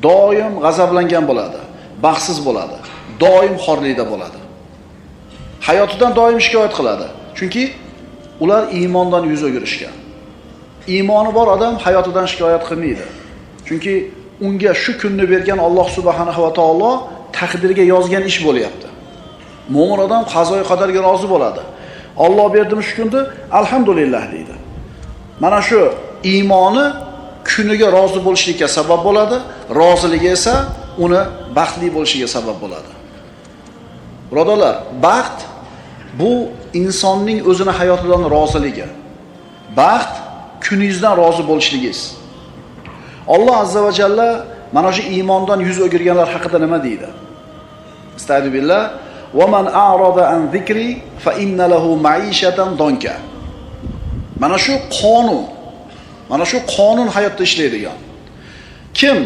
doim g'azablangan bo'ladi, baxtsiz bo'ladi, doim xorlikda bo'ladi. Hayotidan doim shikoyat qiladi. Chunki ular iymondan yuz o'girishgan. Iymoni bor odam hayotidan shikoyat qilmaydi. Chunki unga shu kunni bergan Alloh subhanahu va taolo taqdirga yozgan ish bo'lyapti. Mo'min odam qazoy qadarga rozi bo'ladi. Alloh berdimi shu kunni, alhamdulillah deydi. Mana shu iymoni kuniga rozi bo'lishlikka sabab bo'ladi, roziligi esa uni baxtli bo'lishiga sabab bo'ladi. Birodarlar, baxt bu insonning o'zini hayotidan roziligi. Baxt kuningizdan rozi bo'lishligingiz. Alloh azza va jalla mana shu iymondan yuz o'girganlar haqida nima deydi? Astagfirullah. Va man a'rada an zikri fa inna lahu ma'ishatan donka. Mana shu qonun hayotda ishlaydigan. Kim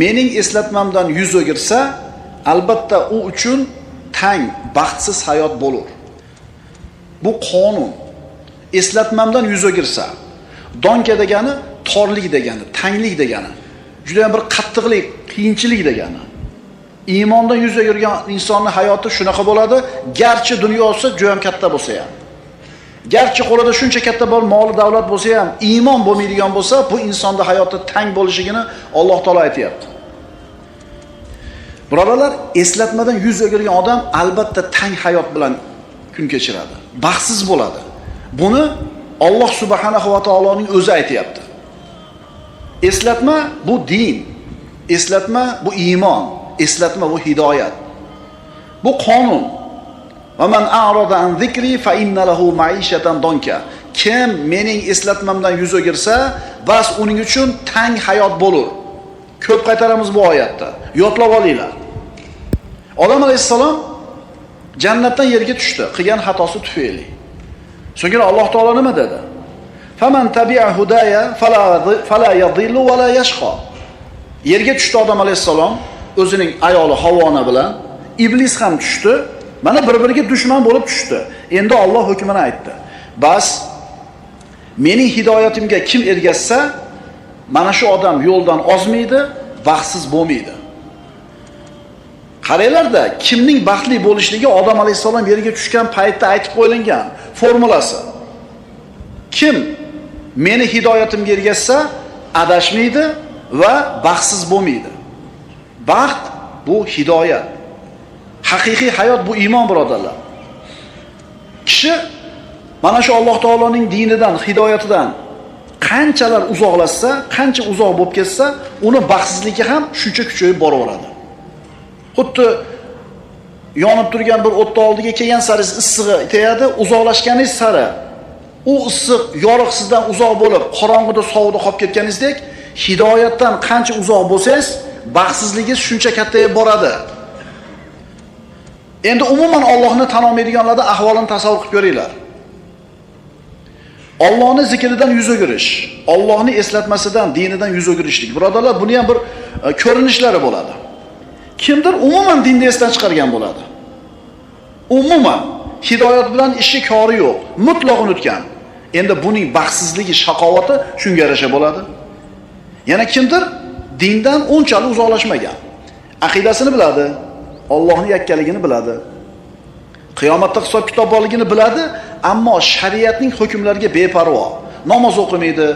mening eslatmamdan yuz o'girsa, albatta u uchun tang, baxtsiz hayot bo'lur. Bu qonun. Eslatmamdan yuz o'girsa, donka degani torlik degani, tanglik degani. Juda ham bir qattiqlik, qiyinchilik degani. Iymondan yuz o'girgan insonning hayoti shunaqa bo'ladi, garchi dunyosi juda ham katta bo'lsa ham. Garchi qo'lida shuncha katta bor mol davlat bo'lsa ham, iymon bo'lmaydigan bo'lsa, bu insonning hayoti tang bo'lishigini Alloh taolo aytayapti. Birodarlar, eslatmadan yuz o'girgan odam albatta tang hayot bilan kun kechiradi, baxtsiz bo'ladi. Buni Alloh subhanahu va taoloning o'zi aytayapti. Eslatma bu din, eslatma bu iymon, eslatma bu hidoyat. Bu qonun. Va man a'rada an zikri fa inna lahu ma'ishatan donka. Kim mening eslatmamdan yuz o'girsa, bas uning uchun tang hayot bo'lur. Ko'p qaytaramiz bu oyatda. Yodlab olinglar. Odam alayhissalom jannatdan yerga tushdi, qilgan xatosi tufayli. So'ngra Alloh taolo nima dedi? Faman tabi'a hudaya fala yadhillu va la yashqa. Yerga tushdi odam alayhissalom o'zining ayoli Havvona bilan, iblis ham tushdi. Mana bir-biriga dushman bo'lib tushdi. Endi Alloh hukmini aytdi. Bas mening hidoyatimga kim ergashsa, mana shu odam yo'ldan ozmaydi, baxtsiz bo'lmaydi. Qaranglarda, kimning baxtli bo'lishligi odam alayhissalom yerga tushgan paytda aytib qo'yilgan formulasi. Kim meni hidoyatimga ergashsa, adashmaydi va baxtsiz bo'lmaydi. Baxt bu hidoyat. Haqiqiy hayot bu iymon, birodarlar. Kishi mana shu Alloh taoloning dinidan, hidoyatidan qanchalar uzoqlashsa, qancha uzoq bo'lib ketsa, uni baxtsizligi ham shuncha kuchayib boraveradi. Xuddi yonib turgan bir o'tni oldiga kelgan sari issig'i tegadi, uzoqlashganingiz sari u issiq, yorug' sizdan uzoq bo'lib, qorong'ida, sovuqda qolib ketganingizdek, hidoyatdan qancha uzoq bo'lsangiz, baxtsizligingiz shuncha kattayib boradi. Endi umuman Allohni tan olmaydiganlarning ahvolini tasavvur qilib ko'ringlar. Allohning zikridan yuz o'girish, Allohning eslatmasidan, dinidan yuz o'girishlik. Birodarlar, buni ham bir ko'rinishlari bo'ladi. Kimdir umuman dinni esdan chiqargan bo'ladi. Umuman hidoyat bilan ishi kori yo'q, mutlaq unutgan. Endi buning baxtsizligi, shaqovati shunga yarasha bo'ladi. Yana kimdir dindan unchalik uzoqlashmagan. Aqidasini biladi, Allohning yakkaligini biladi, qiyomatda hisob kitob borligini biladi, ammo shariatning hukmlariga beparvo. Namoz o'qimaydi,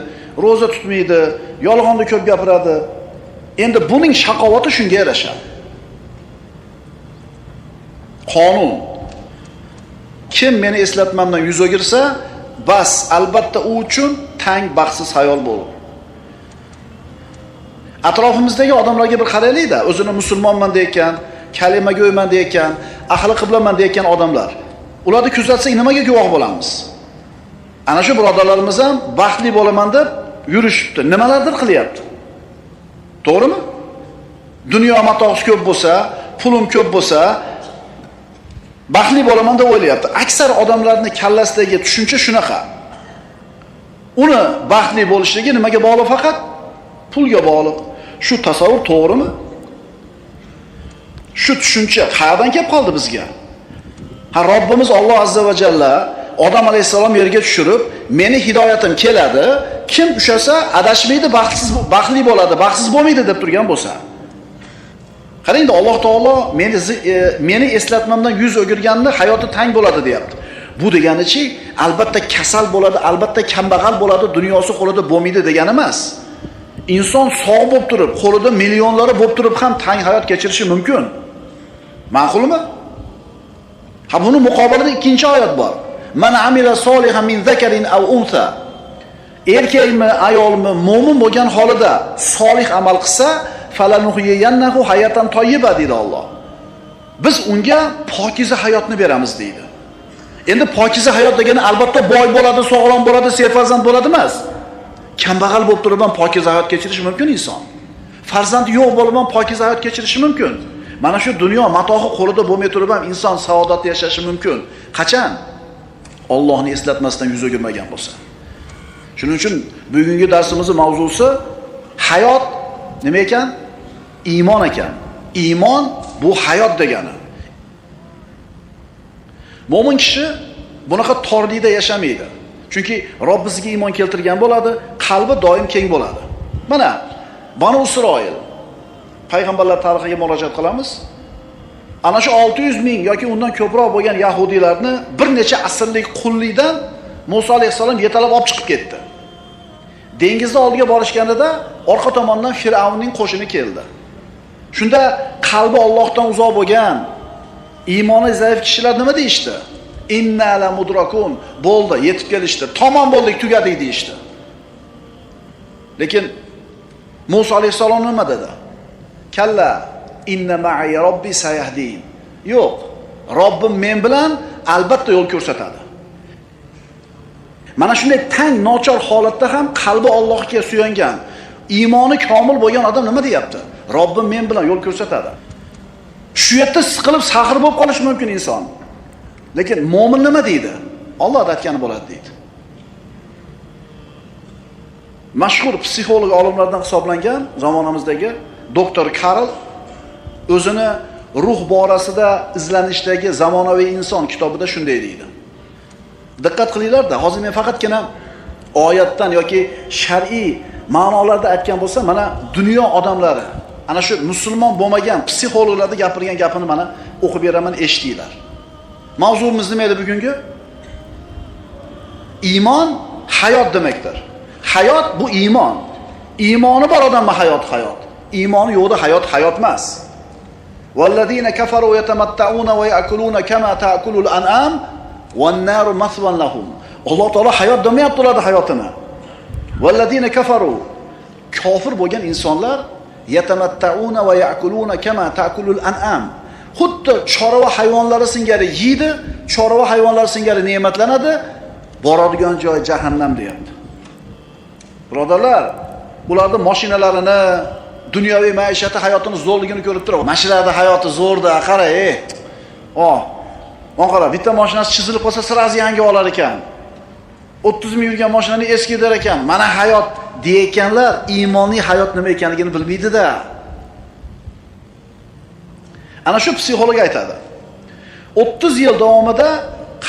roza tutmaydi, yolg'onni ko'p gapiradi. Endi buning shaqovati shunga yarasha. Qonun. Kim meni eslatmamdan yuz o'girsa, bas albatta u uchun tang baxtsiz hayot bo'lur. Atrofimizdagi odamlarga bir qaraylik-da, o'zini musulmonman deyotgan, kalima go'yman deyotgan, ahli qiblaman deyotgan odamlar. Ularni kuzatsak nimaga guvoh bo'lamiz? Ana shu birodarlarimiz ham baxtli bo'laman deb yurishibdi, nimalardir qilyapti. To'g'rimi? Dunyo matosi ko'p bo'lsa, pulim ko'p bo'lsa, baxtli bo'laman deb o'ylayapti. Aksar odamlarning kallasidagi tushuncha shunaqa. Uni baxtli bo'lishligi nimaga bog'liq? Faqat pulga bog'liq. Shu tasavvur to'g'rimi? Shu tushuncha qayerdan kelib qoldi bizga? Robbimiz Alloh azza va jalla Odam alayhisalom yerga tushirib, meni hidoyatim keladi, kim ushasa adashmaydi, baxtli bo'ladi, baxtsiz bo'lmaydi deb turgan bo'lsa, Qarangda, Alloh taolo meni eslatmamdan yuz o'girganni hayoti tang bo'ladi deyapti. Bu deganichi, albatta kasal bo'ladi, albatta kambag'al bo'ladi, dunyosi qo'lida bo'lmaydi degani emas. Inson sog' bo'lib turib, qo'lida millionlari bo'lib turib ham tang hayot kechirishi mumkin. Ma'qulmi? Ha, buni muqobilida ikkinchi oyat bor. Man amila solihan min zakarin aw unsa. Erkakmi, ayolmi, mo'min bo'lgan holida solih amal qilsa, falanuhyiyannahu hayatan tayyiba deydi Alloh. Biz unga pokiza hayotni beramiz deydi. Endi pokiza hayot degani albatta boy bo'ladi, sog'lom bo'ladi, serfarzand bo'ladi emas. Kambag'al bo'lib turib ham pokiza hayot kechirishi mumkin inson. Farzandi yo'q bo'lib ham pokiza hayot kechirishi mumkin. Mana shu dunyo matohi qo'lida bo'lmay turib ham inson saodatli yashashi mumkin. Qachon? Allohni eslatmasdan yuz o'girmagan bo'lsa. Shuning uchun bugungi darsimizning mavzusi hayot nima ekan? Iymon ekan. Iymon bu hayot degani. Mo'min kishi bunaqa torlikda yashamaydi. Chunki Rob bizga iymon keltirgan bo'ladi, qalbi doim keng bo'ladi. Mana Banu Isroil payg'ambarlar tarixiga murojaat qilamiz. Ana shu 600 ming yoki undan ko'proq bo'lgan yahudiylarni bir necha asrlik qullikdan Musa alayhisalom yetalab olib chiqib ketdi. Dengizning oldiga borishganida orqa tomondan Fir'avnning qo'shini keldi. Shunda qalbi Allohdan uzoq bo'lgan, iymoni zaif kishilar nima deyishdi? Inna la mudrakun, bo'ldi, yetib kelishdi. Tamom bo'ldik, tugadik deyishdi. Lekin Musa alayhisalom nima dedi? Kalla inna ma'i robbi sayahdin. Yo'q, Robbim men bilan albatta yo'l ko'rsatadi. Mana shunday tang nochor holatda ham qalbi Allohga suyangan, iymoni komil bo'lgan odam nima deyapti? Robbim men bilan yo'l ko'rsatadi. Shu yerda siqilib saxir bo'lib qolish mumkin inson. Lekin mo'min nima deydi? Alloh aytgani bo'ladi deydi. Mashhur psixolog olimlardan hisoblangan zamonamizdagi doktor Karl o'zini ruh borasida izlanishdagi zamonaviy inson kitobida shunday deydi. Diqqat qilinglar-da, hozir men faqatgina oyatdan yoki shar'iy ma'nolarda aytgan bo'lsa, mana dunyo odamlari, ana shu musulmon bo'lmagan psixologlarning gapirgan gapini mana o'qib beraman, eshitinglar. Mavzuimiz nima edi bugungi? Iymon hayot demakdir. Hayot bu iymon. Iymoni bor odamma hayot. Iymoni yo'qda hayot emas. Vallazina kafaru yatamatta'una va ya'kuluna kama ta'kulul an'am wan naru maswan lahum. Alloh taolo hayot demayapti ularni hayotini. Vallazina kafaru, kofir bo'lgan insonlar yatamatta'una va ya'kuluna kama ta'kulul an'am. Xuddi chorva hayvonlari singari yeydi, chorva hayvonlari singari ne'matlanadi, boradigan joy jahannam deyapti. Birodarlar, ularning mashinalarini, dunyoviy maishatni, hayotini zo'rligini ko'rib turib, mashinada hayoti zo'rda, qara, Mana qara, bitta mashinasi chizilib qolsa, sirasi yangi olar ekan. 30 ming yurgan mashinani eski der ekan. Mana hayot deyotganlar iymonli hayot nima ekanligini bilmaydi-da. Ana shu psixolog aytadi. 30 yil davomida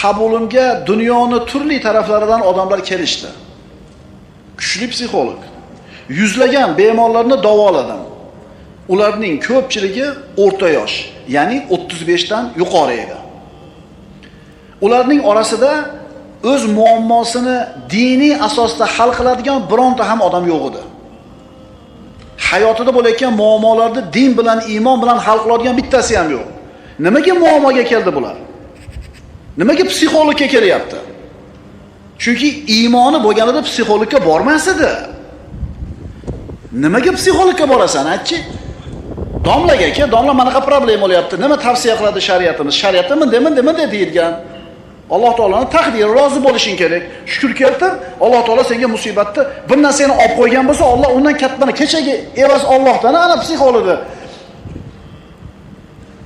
qabulimga dunyoning turli taraflaridan odamlar kelishdi. Kuchli psixolog. Yuzlagan bemorlarni davoladim. Ularning ko'pchiligi o'rta yosh, ya'ni 35 dan yuqori edi. Ularning orasida o'z muammosini diniy asosda hal qiladigan bironta ham odam yo'q edi. Hayotida bo'layotgan muammolarni din bilan, iymon bilan hal qiladigan bittasi ham yo'q. Nimaga muammoga keldi bular? Nimaga psixologga kelyapti? Chunki iymoni bo'lganida psixologga bormas edi. Nimaga psixologga borasan, aytchi? Domlaga aka, domla manaqa problem bo'lyapti. Nima tavsiya qiladi shariatimiz? Shariatimiz dema deyilgan. Alloh taolaning taqdiri, rozi bo'lishing kerak. Shukr keltir, Alloh taolo senga musibatni bir narsani olib qo'ygan bo'lsa, Alloh undan kattani kechagi evaz Allohdan, ana psixologi.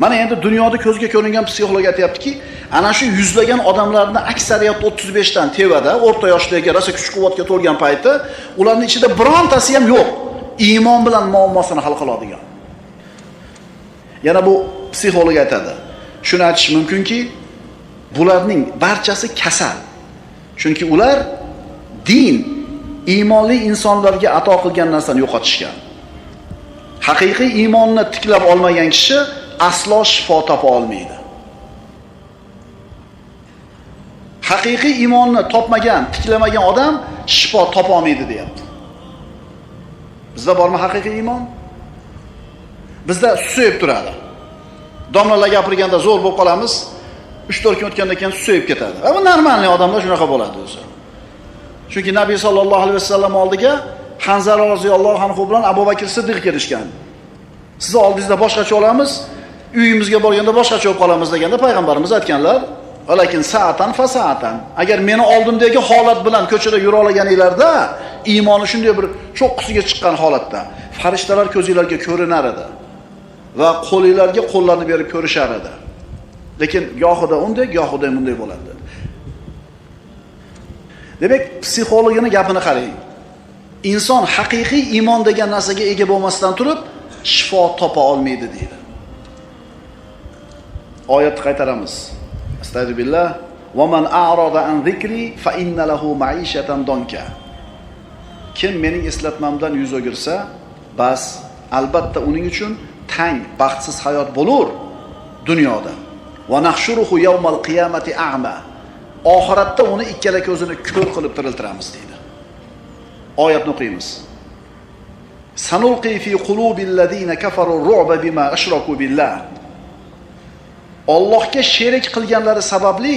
Mana endi dunyoda ko'zga ko'ringan psixolog aytayaptiki, ana shu yuzlagan odamlarning aksariyat 35 dan tevada, o'rta yoshdagi, rosa kuch-quvvatga to'lgan payti, ularning ichida birontasi ham yo'q. Iymon bilan muammosini hal qiladigan. Yana bu psixolog aytadi. Shuni aytish mumkinki, bularning barchasi kasal. Chunki ular din, iymonli insonlarga ato qilgan narsani yo'qotishgan. Haqiqiy iymonni tiklab olmagan kishi aslo shifo topa olmaydi. Haqiqiy iymonni topmagan, tiklamagan odam shifo topa olmaydi deyapti. Bizda bormi haqiqiy iymon? Bizda susayib turadi. Domlalar gapirganda zo'r bo'lib qolamiz. 3-4 kun o'tgandan keyin susayib ketadi. Va bu normalniy odamlar shunaqa bo'ladi o'zi. Chunki Nabiy sallallohu alayhi vasallam oldiga Hanzala roziyallohu anhu bilan Abu Bakr Siddiq kelishgan. Sizni oldingizda boshqacha olamiz, uyimizga borganda boshqacha bo'lib qolamiz deganda payg'ambarimiz aytganlar, "Valakin sa'atan fa sa'atan." Agar meni oldimdagi holat bilan ko'chada yura olganinglarda, iymoni shunday bir cho'qqisiga chiqqan holatda, farishtalar ko'zingizlarga ko'rinar edi va qo'lingizlarga qo'llarni berib ko'rishar edi. Lekin gohida unday, gohida bunday bo'ladi. Demak, psixologini gapini qarang. Inson haqiqiy iymon degan narsaga ega bo'lmasdan turib, shifo topa olmaydi deydi. Oyatni qaytaramiz. Astagfirullah. "Va man a'rada an zikri fa inna lahu ma'ishatan donka." Kim mening eslatmamdan yuz o'girsa, bas albatta uning uchun tang, baxtsiz hayot bo'lur dunyoda. "Va nahshuruhu yawmal qiyamati a'ma." Oxiratda uni ikkala ko'zini ko'r qilib tiriltiramiz deydi. Oyatni o'qiymiz. "Sanulqi fi qulubil ladina kafaru ru'ba bima ashraku billah." Allohga sherik qilganlari sababli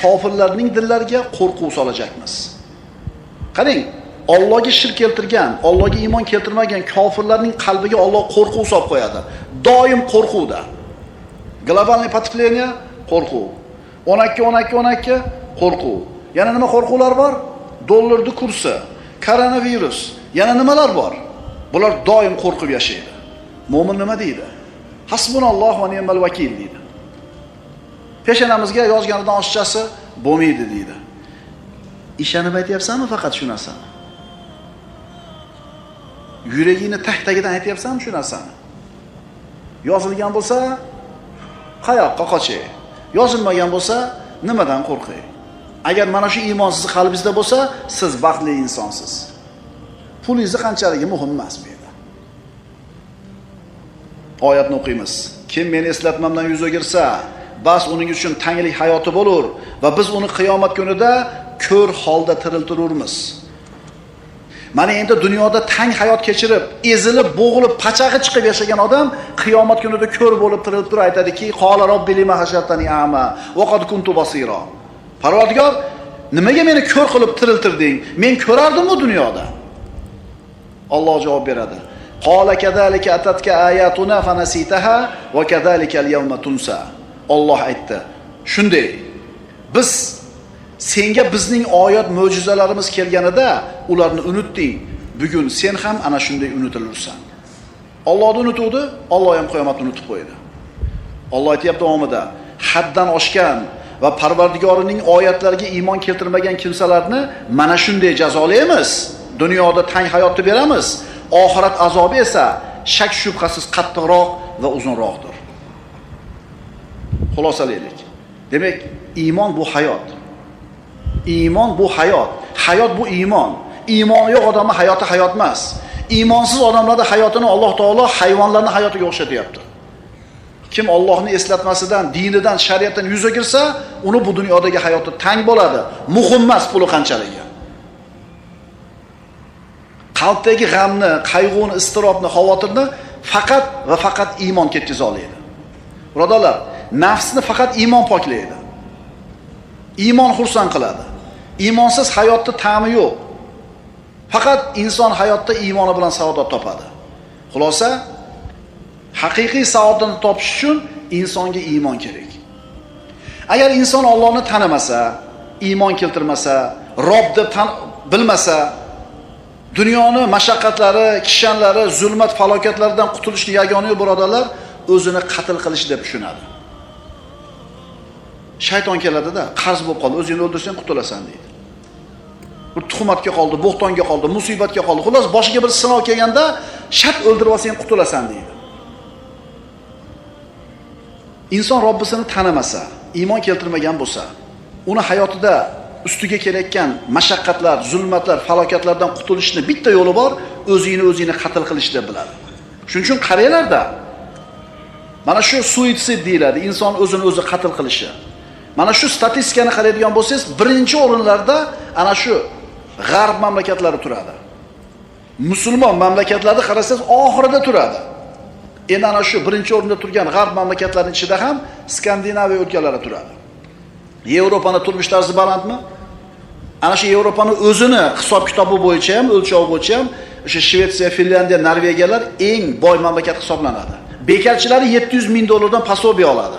kofirlarning dillariga qo'rquv solajakmiz. Qarang, Allohga shirk keltirgan, Allohga iymon keltirmagan kofirlarning qalbiga Alloh qo'rquv solib qo'yadi. Doim qo'rquvda. Globalniy потепление qo'rquv. 12 qo'rquv. Yana nima qo'rquvlar bor? Dollarning kursi, koronavirus, yana nimalar bor? Bular doim qo'rqib yashaydi. Mo'min nima deydi? Hasbunalloh va ni'mal vakil deydi. Peshanamizga yozganidan oshchasi bo'lmaydi deydi. Ishonib aytyapsanmi faqat shu narsani? Yuragingni tag-tagidan aytyapsanmi shu narsani? Yozilgan bo'lsa, qayoqqa qochay? Yozilmagan bo'lsa, nimadan qo'rqay? Agar mana shu iymon siz qalbingizda bo'lsa, siz baxtli insonsiz. Pulingiz qanchaligi muhim emas bu yerda. Oyatni o'qiymiz. Kim meni eslatmamdan yuz o'girsa, bas uning uchun tanglik hayoti bo'lur va biz uni qiyomat kunida ko'r holda tiriltirurmiz. Mana endi dunyoda tang hayot kechirib, ezilib, bo'g'ilib, pachag'i chiqib yashagan odam qiyomat kunida ko'r bo'lib tirilib turib aytadiki, "Qala robbi lima hashartani a'ma va qad kuntu basira." Parvardigor, nimaga meni ko'r qilib tiriltirding? Men ko'rardim-ku dunyoda. Alloh javob beradi. Qala kadalika atatka ayatuna fanasitaha va kadalika al-yawma tunsa. Alloh aytdi. Shunday. Biz senga bizning oyat mo'jizalarimiz kelganida ularni unutding. Bugun sen ham ana shunday unutilursan. Allohni unutuvdi, Alloh ham qiyomatni unutib qo'ydi. Alloh aytayapti davomida, haddan oshgan va Parvardigorining oyatlariga iymon keltirmagan kimsalarni mana shunday jazolaymiz. Dunyoda tang hayotni beramiz. Oxirat azobi esa shak shubhasiz qattiqroq va uzunroqdir. Xulosalaylik. Demak, iymon bu hayot. Iymon bu hayot. Hayot bu iymon. Iymoni yo'q odamning hayoti hayot emas. Iymonsiz odamlarning hayotini Alloh taolo hayvonlarning hayotiga o'xshatyapti. Kim Allohning eslatmasidan, dinidan, shariatdan yuz o'girsa, uni bu dunyodagi hayoti tang bo'ladi. Muhim emas puli qanchaligi. Qalbdagi g'amni, qayg'uni, iztirobni, xavotirni faqat va faqat iymon ketkiza oladi. Birodarlar, nafsni faqat iymon poklaydi. Iymon xursand qiladi. Iymonsiz hayotda ta'mi yo'q. Faqat inson hayotda iymoni bilan saodat topadi. Xulosa, haqiqiy saodatni topish uchun insonga iymon kerak. Agar inson Allohni tanimasa, iymon keltirmasa, Rob deb bilmasa, dunyoni mashaqqatlari, kishanlari, zulmat, falokatlardan qutulishning yagona yo'li birodarlar, o'zini qatl qilish deb tushunadi. Shayton keladida, qarz bo'lib qoldi, o'zingni o'ldirsang qutulasan deydi. Bir tuhmatga qoldi, bo'xtonga qoldi, musibatga qoldi. Xullas, boshiga bir sinov kelganda, shart o'ldirib olsang qutulasan deydi. Inson Robbisini tanimasa, iymon keltirmagan bo'lsa, uni hayotida ustiga kelayotgan mashaqqatlar, zulmatlar, falokatlardan qutulishning bitta yo'li bor, o'zingni qatl qilish deb biladi. Shuning uchun qaranglar-da. Mana shu suitsid deyiladi, inson o'zini o'zi qatl qilishi. Mana shu statistikani qaraydigan bo'lsangiz, birinchi o'rinlarda ana shu g'arb mamlakatlari turadi. Musulmon mamlakatlarni qarasangiz, oxirida turadi. Endi ana shu birinchi o'rinda turgan g'arb mamlakatlarining ichida ham Skandinaviya o'lkalari turadi. Yevropaning turmush tarzi balandmi? Ana shu Yevropaning o'zini hisob-kitobi bo'yicha ham, o'lchovi bo'yicha ham o'sha Shvetsiya, Finlandiya, Norvegiyalar eng boy mamlakat hisoblanadi. Bekarchilari 700 ming dollardan pasobiya oladi.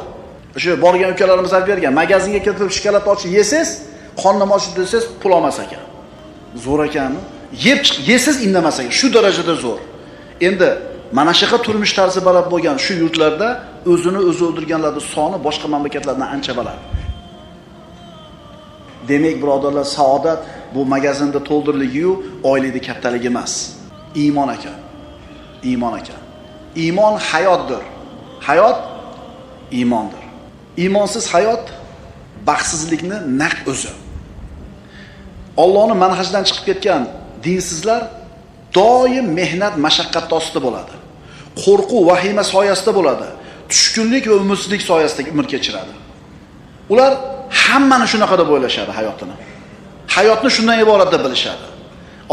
O'sha borgan ukalarimiz aytib bergan, magazinga kirib shokolad ochib yesangiz, qonnim ochib desangiz, pul olmas ekan. Zo'r ekanmi? Yesiz indamas ekan. Shu darajada zo'r. Endi mana shunaqa turmush tarzi baland bo'lgan shu yurtlarda o'zini o'zi o'ldirganlarning soni boshqa mamlakatlardan ancha baland. Demak, birodarlar, saodat bu magazinda to'ldiriligi-yu, oylikda kattaligi emas. Iymon ekan. Iymon ekan. Iymon hayotdir. Hayot iymondir. Iymonsiz hayot baxtsizlikni naq o'zi. Allohning manhajidan chiqib ketgan dinsizlar doim mehnat, mashaqqat ostida bo'ladi. Qo'rquv, vahima soyasida bo'ladi. Tushkunlik va umidsizlik soyasida umr kechiradi. Ular hammani shunaqa deb o'ylashadi hayotini. Hayotni shundan iborat deb bilishadi.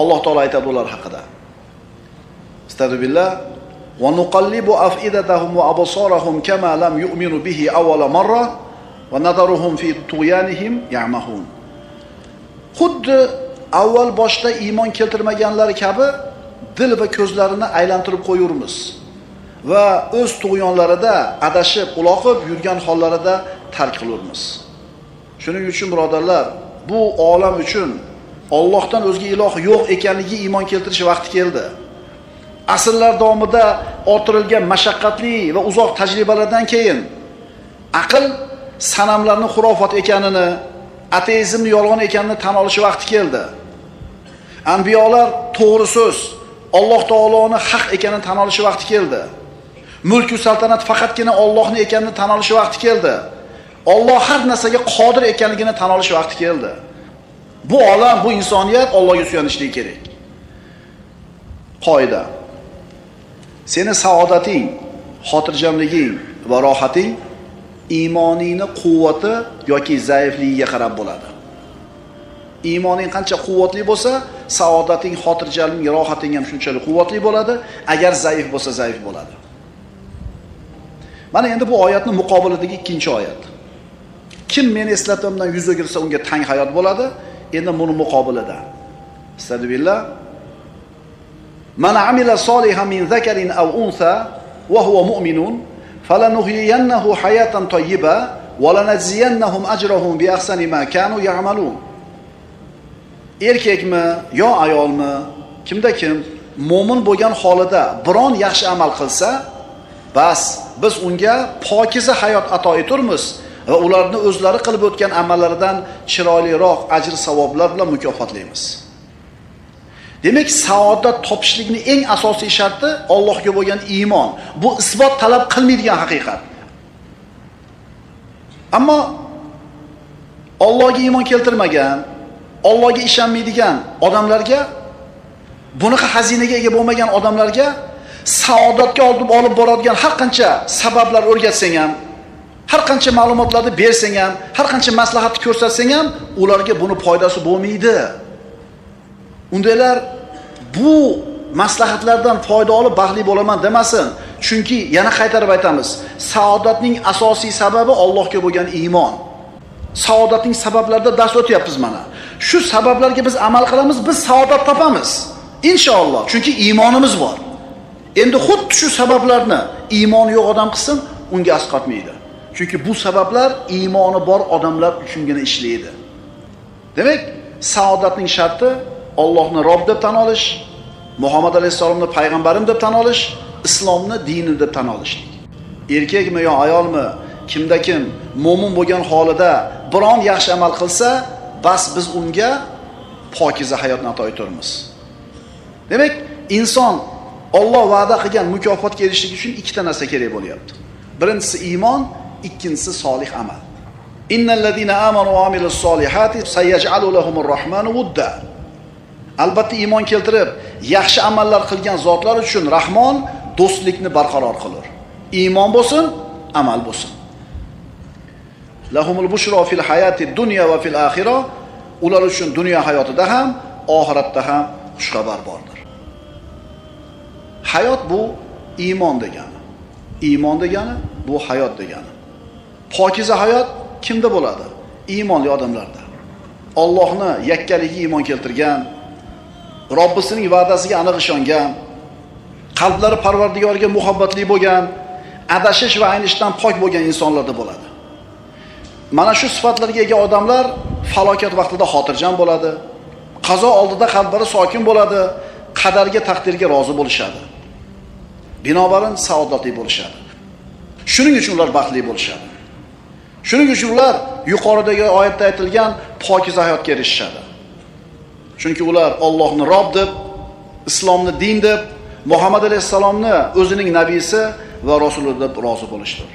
Alloh taolo aytadi ular haqida. Astagfirullah. Va nuqallibu afidatahum va absarahum kama lam yu'minu bihi awwala marra va nadaruhum fi tughyanihim ya'mahun. Xuddi avval boshda iymon keltirmaganlar kabi dil va ko'zlarini aylantirib qo'yurmiz va o'z tug'yonlarida adashib, uloqib yurgan hollarida tark qilurmiz. Shuning uchun birodarlar, bu olam uchun Allohdan o'zga iloh yo'q ekanligi iymon keltirish vaqti keldi. Asrlar davomida orttirilgan mashaqqatli va uzoq tajribalardan keyin aql sanamlarning xurofot ekanini, ateizmning yolg'on ekanini tan olish vaqti keldi. Anbiyolar to'g'ri so'z, Alloh taoloning haq ekanini tan olish vaqti keldi. Mulk va saltanat faqatgina Allohning ekanini tan olish vaqti keldi. Alloh har narsaga qodir ekanligini tan olish vaqti keldi. Bu olam, bu insoniyat Allohga suyanishligi kerak. Qoida. Seni saodating, xotirjamliging va rohating iymoningni quvvati yoki zaifligiga qarab bo'ladi. Iymoning qancha quvvatli bo'lsa, saodating, xotirjamlik, rohating ham shunchalik quvvatli bo'ladi. Agar zaif bo'lsa, zaif bo'ladi. Mana endi bu oyatning muqobilidagi ikkinchi oyat. Kim meni eslatimdan yuz o'girsa, unga tang hayot bo'ladi. Endi buni muqobilida. Astagfirullah. Man amila solihan min zakarin aw untha wa huwa mu'minun falanuhyiyannahu hayatan tayyiba wa lanajziyannahum ajrahum bi ahsani ma kanu ya'malun. Erkakmi yo ayolmi, kimda kim mo'min bo'lgan holida biron yaxshi amal qilsa, bas biz unga pokiza hayot ato eturmiz va ularni o'zlari qilib o'tgan amallaridan chiroyliroq ajr savoblar bilan mukofotlaymiz. Demak, saodat topishlikning eng asosiy sharti Allohga bo'lgan iymon. Bu isbot talab qilmaydigan haqiqat. Ammo Allohga iymon keltirmagan, Allohga ishonmaydigan odamlarga, bunaqa xazinaga ega bo'lmagan odamlarga saodatga olib boradigan har qancha sabablar o'rgatsang ham, har qancha ma'lumotlarni bersang ham, har qancha maslahatni ko'rsatsang ham, ularga buni foydasi bo'lmaydi. Undaylar bu maslahatlardan foyda olib baxtli bo'laman demasin. Chunki yana qaytarib aytamiz, saodatning asosiy sababi Allohga bo'lgan iymon. Saodatning sabablarida dars o'tyapmiz mana. Shu sabablarga biz amal qilamiz, biz saodat topamiz. Inshaalloh, chunki iymonimiz bor. Endi xuddi shu sabablarni iymoni yo'q odam qilsin, unga asqatmaydi. Chunki bu sabablar iymoni bor odamlar uchungina ishlaydi. Demak, saodatning sharti Allohni Robb deb tan olish, Muhammad alayhisolamni payg'ambarim deb tan olish, islomni dinim deb tan olishlik. Erkakmi yo ayolmi, kimda kim mo'min bo'lgan holida biron yaxshi amal qilsa, bas biz unga pokiza hayotni ato etamiz. Demak, inson Alloh va'da qilgan mukofotga erishishlik uchun ikkita narsa kerak bo'lyapti. Birinchisi iymon, ikkinchisi solih amal. Innallazina amanu va amilus solihati sayaj'alu lahumur rahmanu wudda. Albatta iymon keltirib, yaxshi amallar qilgan zotlar uchun Rahmon do'stlikni barqaror qilur. Iymon bo'lsin, amal bo'lsin. Lahumul bushro fil hayati dunya va fil axira. Ular uchun dunyo hayotida ham, oxiratda ham xushxabar bordir. Hayot bu iymon degani. Iymon degani bu hayot degani. Pokiza hayot kimda bo'ladi? Iymonli odamlarda. Allohni yakkaligiga iymon keltirgan, Robbisining va'dasiga aniq ishongan, qalblari Parvardigorga muhabbatli bo'lgan, adashish va aynishdan pok bo'lgan insonlarda bo'ladi. Mana shu sifatlarga ega odamlar falokat vaqtida xotirjam bo'ladi, qazo oldida qalblari sokin bo'ladi, qadarga, taqdirga rozi bo'lishadi. Binobarin saodatli bo'lishadi. Shuning uchun ular baxtli bo'lishadi. Shuning uchun ular yuqoridagi oyatda aytilgan pokiza hayotga erishishadi. Chunki ular Allohni Rob deb, islomni din deb, Muhammad alayhisalomni o'zining nabiysi va rasuli deb rozi bo'lishdir.